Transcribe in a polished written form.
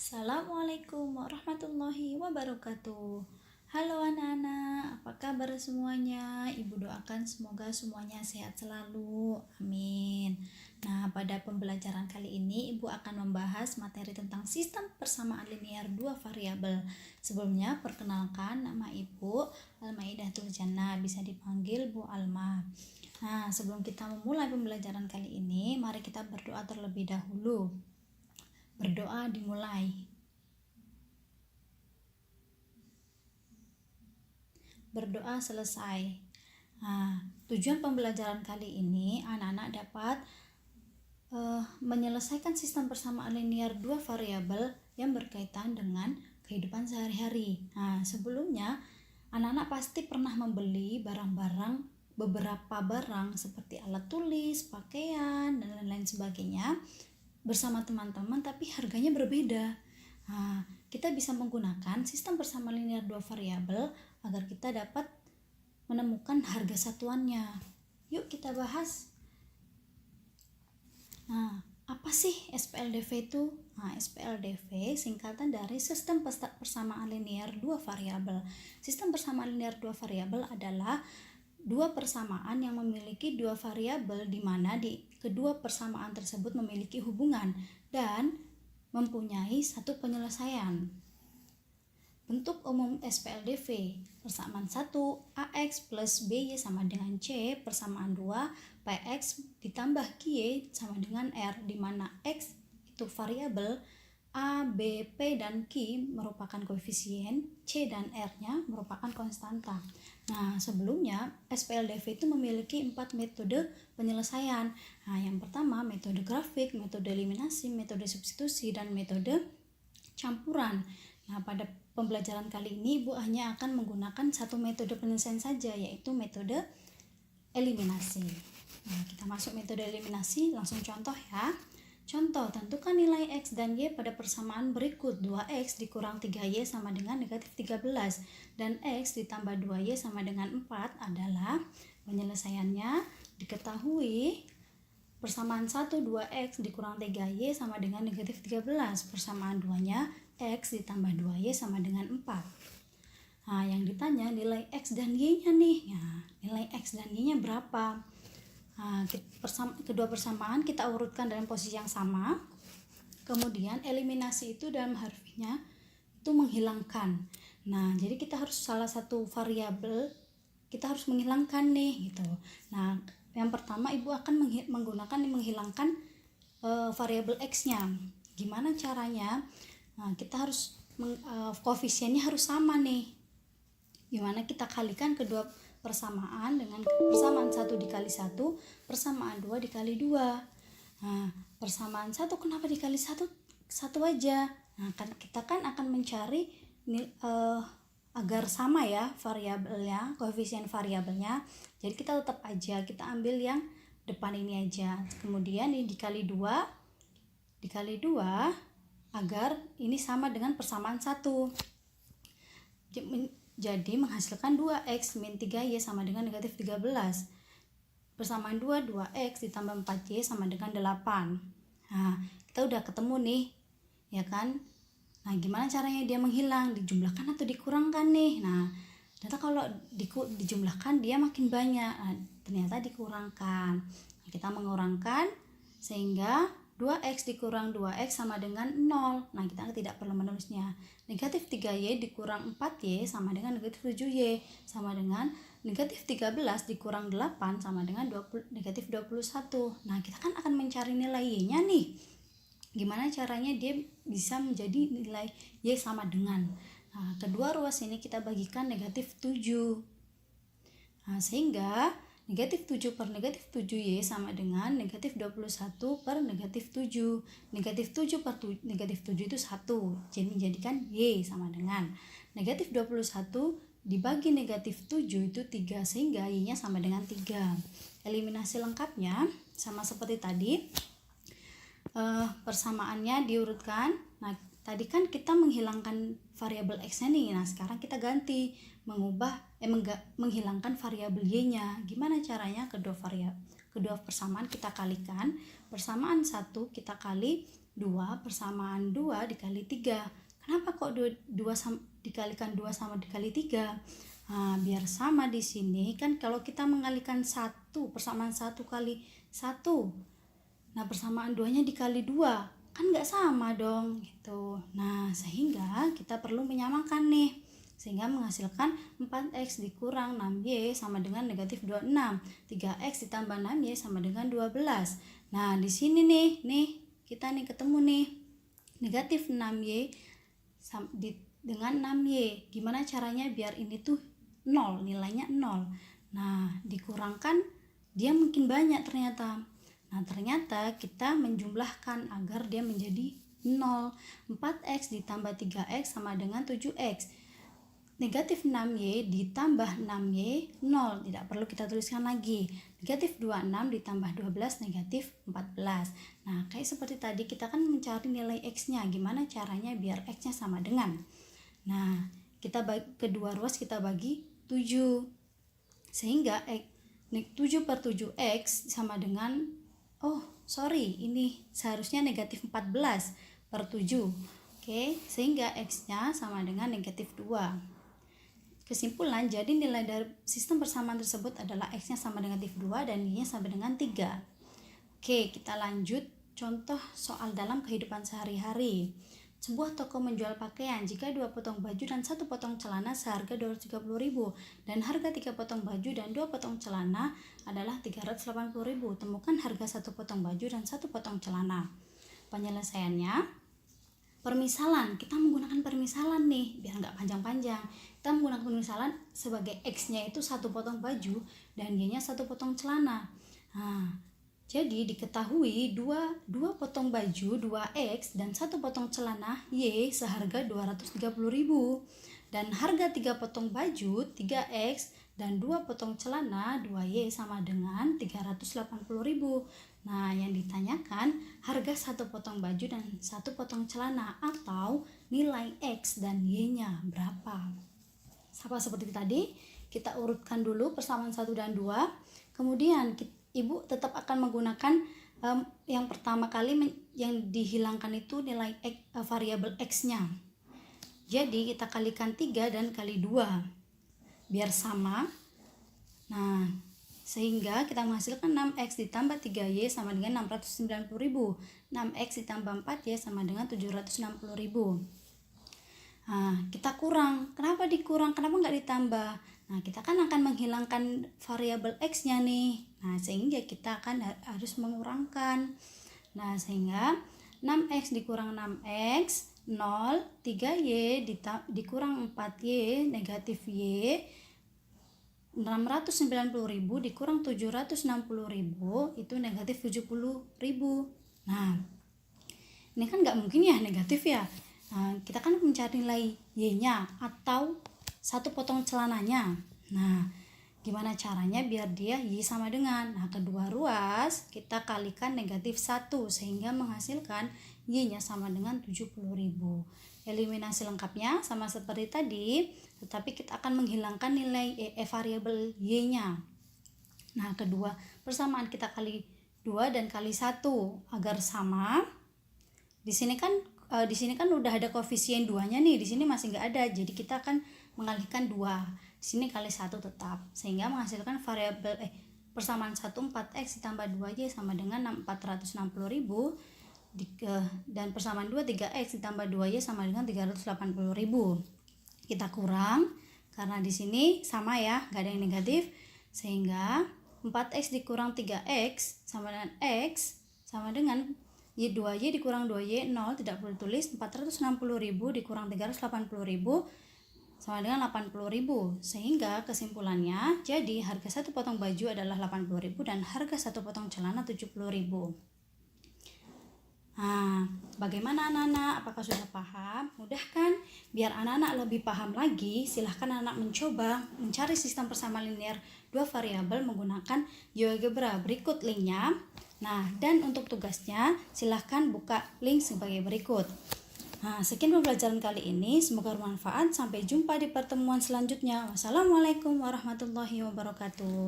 Assalamualaikum warahmatullahi wabarakatuh. Halo anak-anak, apa kabar semuanya? Ibu doakan semoga semuanya sehat selalu. Amin. Nah, pada pembelajaran kali ini Ibu akan membahas materi tentang sistem persamaan linear dua variabel. Sebelumnya, perkenalkan nama Ibu Almaidatul Jannah, bisa dipanggil Bu Alma. Nah, sebelum kita memulai pembelajaran kali ini, mari kita berdoa terlebih dahulu. Berdoa dimulai. Berdoa selesai. Nah, tujuan pembelajaran kali ini anak-anak dapat menyelesaikan sistem persamaan linear dua variabel yang berkaitan dengan kehidupan sehari-hari. Nah, sebelumnya anak-anak pasti pernah membeli beberapa barang seperti alat tulis, pakaian, dan lain-lain sebagainya bersama teman-teman, tapi harganya berbeda. Nah, kita bisa menggunakan sistem persamaan linear dua variabel agar kita dapat menemukan harga satuannya. Yuk kita bahas. Nah, apa sih SPLDV itu? Nah, SPLDV singkatan dari sistem persamaan linear dua variabel. Sistem persamaan linear dua variabel adalah dua persamaan yang memiliki dua variabel di mana di kedua persamaan tersebut memiliki hubungan dan mempunyai satu penyelesaian. Bentuk umum SPLDV: persamaan 1 AX plus BY sama dengan C, persamaan 2 PX ditambah QY sama dengan R, di mana X itu variabel, A, B, P, dan Q merupakan koefisien, C dan R-nya merupakan konstanta. Nah, sebelumnya SPLDV itu memiliki 4 metode penyelesaian. Nah, yang pertama metode grafik, metode eliminasi, metode substitusi, dan metode campuran. Nah, pada pembelajaran kali ini Ibu hanya akan menggunakan satu metode penyelesaian saja, yaitu metode eliminasi. Nah, kita masuk metode eliminasi, langsung contoh ya. Contoh, tentukan nilai X dan Y pada persamaan berikut. 2X dikurang 3Y sama dengan negatif 13 dan X ditambah 2Y sama dengan 4 adalah penyelesaiannya. Diketahui persamaan 1 2X dikurang 3Y sama dengan negatif 13. Persamaan 2-nya X ditambah 2Y sama dengan 4. Nah, yang ditanya nilai X dan Y-nya nih. Nah, nilai X dan Y-nya berapa? Nah, kedua persamaan kita urutkan dalam posisi yang sama. Kemudian eliminasi itu dalam harfiahnya itu menghilangkan. Nah, jadi kita harus salah satu variabel kita harus menghilangkan nih gitu. Nah, yang pertama Ibu akan menghilangkan variabel X-nya. Gimana caranya? Nah, kita harus koefisiennya harus sama nih. Gimana kita kalikan kedua persamaan dengan persamaan 1 dikali 1, persamaan 2 dikali 2. Nah, persamaan 1 kenapa dikali 1 aja? Nah, kita akan mencari agar sama ya variabelnya, koefisien variabelnya. Jadi kita tetap aja kita ambil yang depan ini aja. Kemudian ini dikali 2 agar ini sama dengan persamaan 1. Jadi menghasilkan 2X min 3Y sama dengan negatif 13. Persamaan 2X ditambah 4Y sama dengan 8. Nah, kita udah ketemu nih, ya kan? Nah, gimana caranya dia menghilang? Dijumlahkan atau dikurangkan nih? Nah, ternyata kalau dijumlahkan dia makin banyak. Nah, ternyata dikurangkan. Nah, kita mengurangkan sehingga 2X dikurang 2X sama dengan 0. Nah, kita tidak perlu menulisnya. Negatif 3Y dikurang 4Y sama dengan negatif 7Y, sama dengan negatif 13 dikurang 8 sama dengan negatif 21. Nah, kita kan akan mencari nilai Y-nya nih. Gimana caranya dia bisa menjadi nilai Y sama dengan. Nah, kedua ruas ini kita bagikan negatif 7. Nah, sehingga negatif 7 per negatif 7Y sama dengan negatif 21 per negatif 7. Negatif 7 per negatif 7 itu 1. Jadi menjadikan Y sama dengan negatif 21 dibagi negatif 7 itu 3, sehingga Y-nya sama dengan 3. Eliminasi lengkapnya sama seperti tadi. Persamaannya diurutkan. Nah, tadi kan kita menghilangkan variabel X-nya nih. Nah, sekarang kita ganti menghilangkan variabel Y-nya. Gimana caranya? Kedua persamaan kita kalikan. Persamaan 1 kita kali 2 persamaan 2 dikali 3. Kenapa kok 2 dikalikan 2 sama dikali 3? Nah, biar sama di sini kan kalau kita mengalikan 1 persamaan 1 kali 1. Nah, persamaan 2-nya dikali 2 kan nggak sama dong gitu. Nah, sehingga kita perlu menyamakan nih. Sehingga menghasilkan 4x dikurang 6y sama dengan negatif 26. 3x ditambah 6y sama dengan 12. Nah, di sini nih kita ketemu nih negatif 6y dengan 6y. Gimana caranya biar ini tuh 0, nilainya 0. Nah, dikurangkan dia makin banyak ternyata. Nah, ternyata kita menjumlahkan agar dia menjadi 0. 4x ditambah 3x sama dengan 7x. Negatif 6y ditambah 6y 0, tidak perlu kita tuliskan lagi. Negatif 26 ditambah 12 negatif 14. Nah, kayak seperti tadi kita kan mencari nilai x-nya. Gimana caranya biar x-nya sama dengan? Nah, kita kedua ruas kita bagi 7. Sehingga 7 per 7x sama dengan, ini seharusnya negatif 14 per 7. Oke, sehingga x-nya sama dengan negatif 2. Kesimpulan, jadi nilai dari sistem persamaan tersebut adalah x-nya sama dengan negatif 2 dan y-nya sama dengan 3. Oke, kita lanjut contoh soal dalam kehidupan sehari-hari. Sebuah toko menjual pakaian jika 2 potong baju dan 1 potong celana seharga 230.000 dan harga 3 potong baju dan 2 potong celana adalah 380.000. Temukan harga 1 potong baju dan 1 potong celana. Penyelesaiannya, permisalan, kita menggunakan permisalan nih biar nggak panjang-panjang. Kita menggunakan permisalan sebagai x-nya itu 1 potong baju dan y-nya 1 potong celana. Nah, jadi diketahui 2 potong baju 2x dan 1 potong celana y seharga 230.000 dan harga 3 potong baju 3x dan 2 potong celana 2y sama dengan 380.000. Nah, yang ditanyakan harga 1 potong baju dan 1 potong celana atau nilai x dan y-nya berapa. Sama seperti tadi, kita urutkan dulu persamaan 1 dan 2. Kemudian Ibu tetap akan menggunakan yang pertama kali yang dihilangkan itu nilai variabel x-nya. Jadi kita kalikan 3 dan kali 2 biar sama. Nah, sehingga kita menghasilkan 6x ditambah 3y sama dengan 690.000. 6x ditambah 4y sama dengan 760.000. Nah, kita kurang. Kenapa dikurang? Kenapa nggak ditambah? Nah, kita kan akan menghilangkan variabel x-nya nih. Nah, sehingga kita akan harus mengurangkan. Nah, sehingga 6x dikurang 6x 0, 3y dikurang 4y negatif y 690.000 dikurang 760.000 itu negatif 70.000. Nah, ini kan nggak mungkin ya negatif ya. Nah, kita kan mencari nilai y-nya atau 1 potong celananya. Nah, gimana caranya biar dia y sama dengan? Nah, kedua ruas kita kalikan negatif 1 sehingga menghasilkan y-nya sama dengan 70.000. Eliminasi lengkapnya sama seperti tadi, tetapi kita akan menghilangkan nilai variabel y-nya. Nah, kedua persamaan kita kali 2 dan kali 1 agar sama. Di sini kan udah ada koefisien 2-nya nih, di sini masih nggak ada. Jadi kita akan mengalihkan 2. Di sini kali 1 tetap sehingga menghasilkan variabel persamaan 1 4x ditambah 2y sama dengan 460.000 dan persamaan 2 3x ditambah 2y sama dengan 380.000. Kita kurang karena di sini sama ya, nggak ada yang negatif, sehingga 4x dikurang 3x sama dengan x sama dengan 2y dikurang 2y 0, tidak perlu tulis. 460.000 dikurang 380.000 sama dengan 80.000. Sehingga kesimpulannya, jadi harga 1 potong baju adalah 80.000 dan harga 1 potong celana 70.000. Nah, bagaimana anak-anak? Apakah sudah paham? Mudah kan? Biar anak-anak lebih paham lagi, silahkan anak mencoba mencari sistem persamaan linear 2 variabel menggunakan GeoGebra. Berikut linknya. Nah, dan untuk tugasnya silahkan buka link sebagai berikut. Nah, sekian pembelajaran kali ini. Semoga bermanfaat. Sampai jumpa di pertemuan selanjutnya. Wassalamualaikum warahmatullahi wabarakatuh.